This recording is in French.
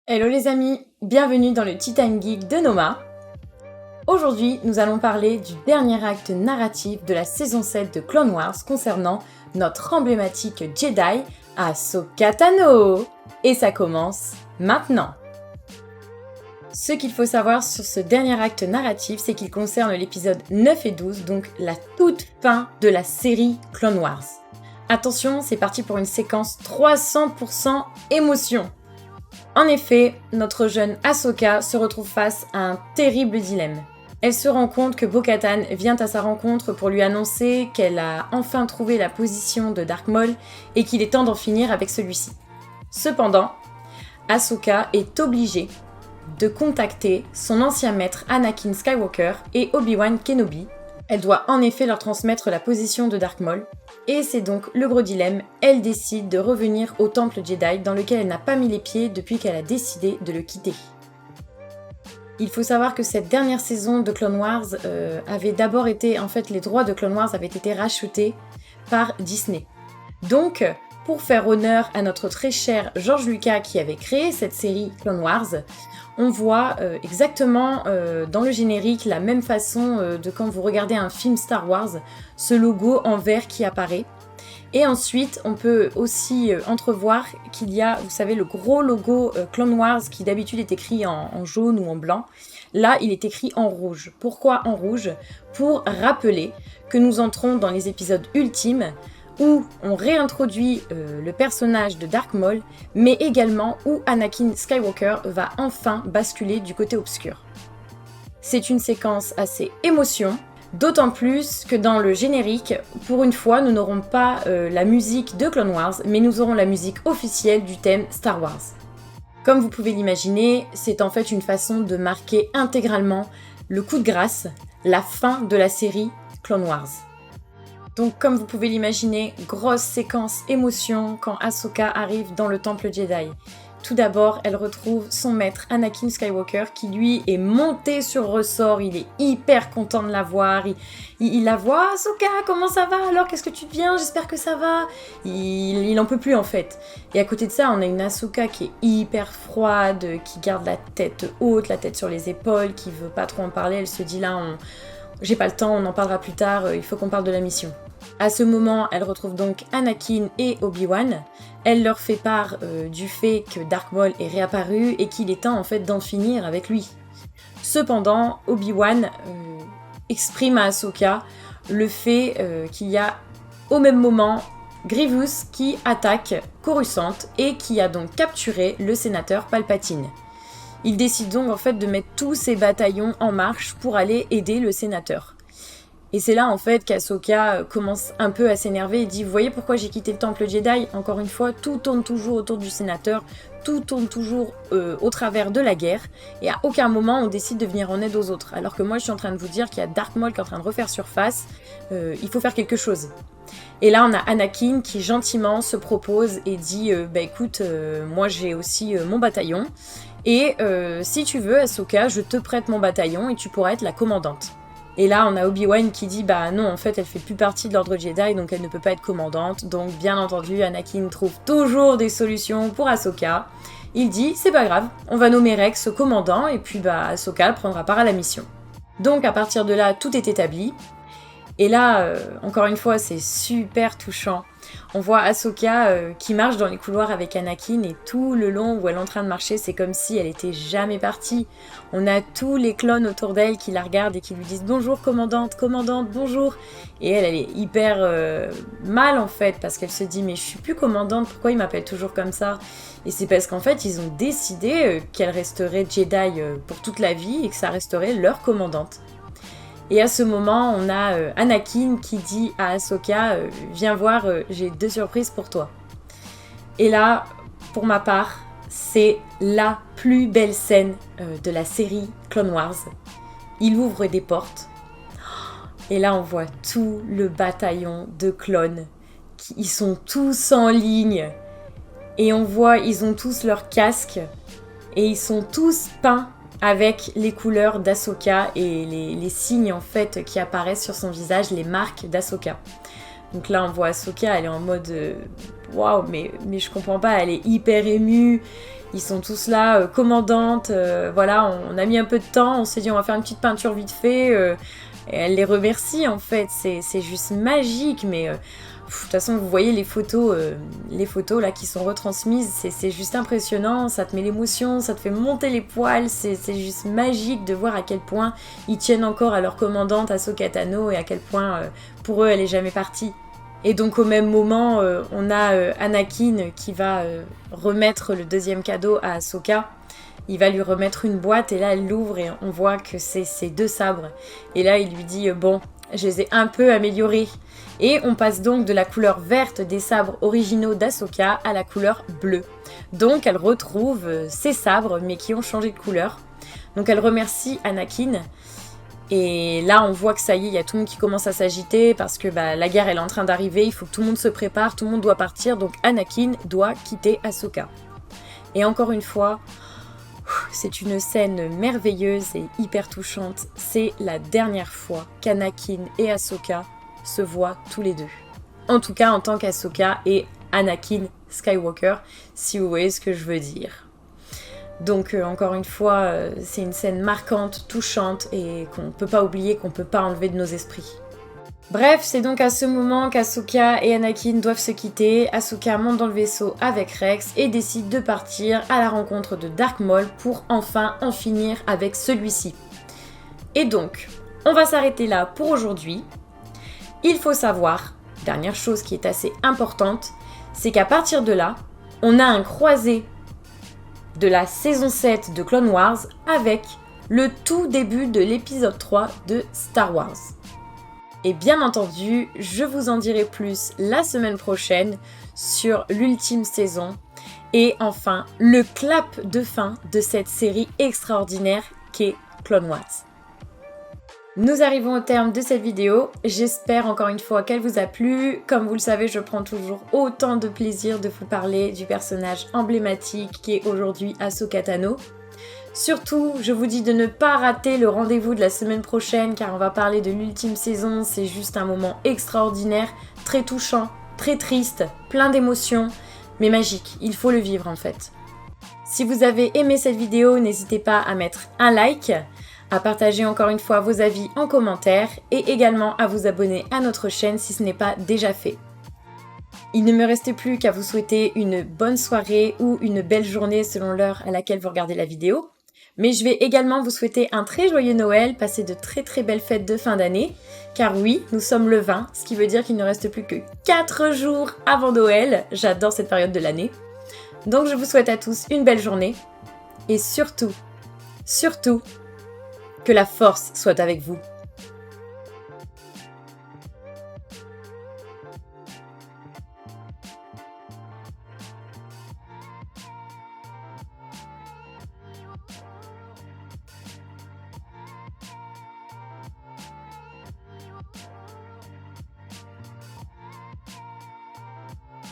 Hello les amis, bienvenue dans le Tea Time Geek de Noma. Aujourd'hui, nous allons parler du dernier acte narratif de la saison 7 de Clone Wars concernant notre emblématique Jedi, Ahsoka Tano. Et ça commence maintenant. Ce qu'il faut savoir sur ce dernier acte narratif, c'est qu'il concerne l'épisode 9 et 12, donc la toute fin de la série Clone Wars. Attention, c'est parti pour une séquence 300% émotion. En effet, notre jeune Ahsoka se retrouve face à un terrible dilemme. Elle se rend compte que Bo-Katan vient à sa rencontre pour lui annoncer qu'elle a enfin trouvé la position de Dark Maul et qu'il est temps d'en finir avec celui-ci. Cependant, Ahsoka est obligée de contacter son ancien maître Anakin Skywalker et Obi-Wan Kenobi. Elle doit en effet leur transmettre la position de Dark Maul. Et c'est donc le gros dilemme, elle décide de revenir au temple Jedi dans lequel elle n'a pas mis les pieds depuis qu'elle a décidé de le quitter. Il faut savoir que cette dernière saison de Clone Wars avait d'abord été, les droits de Clone Wars avaient été rachetés par Disney. Donc, pour faire honneur à notre très cher George Lucas qui avait créé cette série Clone Wars, on voit exactement dans le générique la même façon de quand vous regardez un film Star Wars, ce logo en vert qui apparaît. Et ensuite, on peut aussi entrevoir qu'il y a, vous savez, le gros logo Clone Wars qui d'habitude est écrit en jaune ou en blanc. Là, il est écrit en rouge. Pourquoi en rouge ? Pour rappeler que nous entrons dans les épisodes ultimes où on réintroduit le personnage de Dark Maul, mais également où Anakin Skywalker va enfin basculer du côté obscur. C'est une séquence assez émotion, d'autant plus que dans le générique, pour une fois, nous n'aurons pas la musique de Clone Wars, mais nous aurons la musique officielle du thème Star Wars. Comme vous pouvez l'imaginer, c'est en fait une façon de marquer intégralement le coup de grâce, la fin de la série Clone Wars. Donc comme vous pouvez l'imaginer, grosse séquence émotion quand Ahsoka arrive dans le temple Jedi. Tout d'abord, elle retrouve son maître Anakin Skywalker qui lui est monté sur ressort, il est hyper content de la voir, il la voit « Ahsoka, comment ça va alors? Qu'est-ce que tu deviens? J'espère que ça va ?» Il en peut plus en fait. Et à côté de ça, on a une Ahsoka qui est hyper froide, qui garde la tête haute, la tête sur les épaules, qui veut pas trop en parler, elle se dit là j'ai pas le temps, on en parlera plus tard, il faut qu'on parle de la mission. À ce moment, elle retrouve donc Anakin et Obi-Wan. Elle leur fait part du fait que Dark Maul est réapparu et qu'il est temps en fait d'en finir avec lui. Cependant, Obi-Wan exprime à Ahsoka le fait qu'il y a au même moment Grievous qui attaque Coruscant et qui a donc capturé le sénateur Palpatine. Il décide donc en fait de mettre tous ses bataillons en marche pour aller aider le sénateur. Et c'est là en fait qu'Ahsoka commence un peu à s'énerver et dit « Vous voyez pourquoi j'ai quitté le temple Jedi ? Encore une fois, tout tourne toujours autour du sénateur, tout tourne toujours au travers de la guerre, et à aucun moment on décide de venir en aide aux autres. Alors que moi je suis en train de vous dire qu'il y a Dark Maul qui est en train de refaire surface, il faut faire quelque chose. » Et là on a Anakin qui gentiment se propose et dit « écoute, moi j'ai aussi mon bataillon, et si tu veux Ahsoka, je te prête mon bataillon et tu pourras être la commandante. » Et là, on a Obi-Wan qui dit « Bah non, en fait, elle fait plus partie de l'ordre Jedi, donc elle ne peut pas être commandante. » Donc, bien entendu, Anakin trouve toujours des solutions pour Ahsoka. Il dit « C'est pas grave, on va nommer Rex commandant, et puis Ahsoka prendra part à la mission. » Donc, à partir de là, tout est établi. Et là, encore une fois, c'est super touchant. On voit Ahsoka qui marche dans les couloirs avec Anakin et tout le long où elle est en train de marcher, c'est comme si elle était jamais partie. On a tous les clones autour d'elle qui la regardent et qui lui disent « Bonjour commandante, bonjour !» Et elle est hyper mal en fait parce qu'elle se dit « Mais je suis plus commandante, pourquoi ils m'appellent toujours comme ça ?» Et c'est parce qu'en fait, ils ont décidé qu'elle resterait Jedi pour toute la vie et que ça resterait leur commandante. Et à ce moment, on a Anakin qui dit à Ahsoka « Viens voir, j'ai 2 surprises pour toi. » Et là, pour ma part, c'est la plus belle scène de la série Clone Wars. Il ouvre des portes. Et là, on voit tout le bataillon de clones. Ils sont tous en ligne. Et on voit, ils ont tous leurs casques. Et ils sont tous peints avec les couleurs d'Ahsoka et les signes en fait qui apparaissent sur son visage, les marques d'Ahsoka. Donc là on voit Ahsoka, elle est en mode waouh, mais je comprends pas, elle est hyper émue. Ils sont tous là, commandante, voilà, on a mis un peu de temps, on s'est dit on va faire une petite peinture vite fait, et elle les remercie en fait, c'est juste magique, mais de toute façon vous voyez les photos là qui sont retransmises, c'est juste impressionnant, ça te met l'émotion, ça te fait monter les poils, c'est juste magique de voir à quel point ils tiennent encore à leur commandante Ahsoka Tano et à quel point pour eux elle est jamais partie. Et donc au même moment, on a Anakin qui va remettre le deuxième cadeau à Ahsoka. Il va lui remettre une boîte et là elle l'ouvre et on voit que c'est ses 2 sabres. Et là il lui dit bon, je les ai un peu améliorés. Et on passe donc de la couleur verte des sabres originaux d'Ahsoka à la couleur bleue. Donc elle retrouve ses sabres mais qui ont changé de couleur. Donc elle remercie Anakin. Et là, on voit que ça y est, il y a tout le monde qui commence à s'agiter parce que la guerre elle est en train d'arriver, il faut que tout le monde se prépare, tout le monde doit partir, donc Anakin doit quitter Ahsoka. Et encore une fois, c'est une scène merveilleuse et hyper touchante. C'est la dernière fois qu'Anakin et Ahsoka se voient tous les deux. En tout cas, en tant qu'Ahsoka et Anakin Skywalker, si vous voyez ce que je veux dire. Donc encore une fois, c'est une scène marquante, touchante et qu'on ne peut pas oublier, qu'on ne peut pas enlever de nos esprits. Bref, c'est donc à ce moment qu'Ahsoka et Anakin doivent se quitter. Ahsoka monte dans le vaisseau avec Rex et décide de partir à la rencontre de Dark Maul pour enfin en finir avec celui-ci. Et donc, on va s'arrêter là pour aujourd'hui. Il faut savoir, dernière chose qui est assez importante, c'est qu'à partir de là, on a un croisé de la saison 7 de Clone Wars avec le tout début de l'épisode 3 de Star Wars. Et bien entendu, je vous en dirai plus la semaine prochaine sur l'ultime saison et enfin le clap de fin de cette série extraordinaire qu'est Clone Wars. Nous arrivons au terme de cette vidéo, j'espère encore une fois qu'elle vous a plu. Comme vous le savez, je prends toujours autant de plaisir de vous parler du personnage emblématique qui est aujourd'hui Ahsoka Tano. Surtout, je vous dis de ne pas rater le rendez-vous de la semaine prochaine car on va parler de l'ultime saison, c'est juste un moment extraordinaire, très touchant, très triste, plein d'émotions, mais magique, il faut le vivre en fait. Si vous avez aimé cette vidéo, n'hésitez pas à mettre un like, à partager encore une fois vos avis en commentaire et également à vous abonner à notre chaîne si ce n'est pas déjà fait. Il ne me restait plus qu'à vous souhaiter une bonne soirée ou une belle journée selon l'heure à laquelle vous regardez la vidéo. Mais je vais également vous souhaiter un très joyeux Noël, passer de très très belles fêtes de fin d'année. Car oui, nous sommes le 20, ce qui veut dire qu'il ne reste plus que 4 jours avant Noël. J'adore cette période de l'année. Donc je vous souhaite à tous une belle journée. Et surtout, que la force soit avec vous.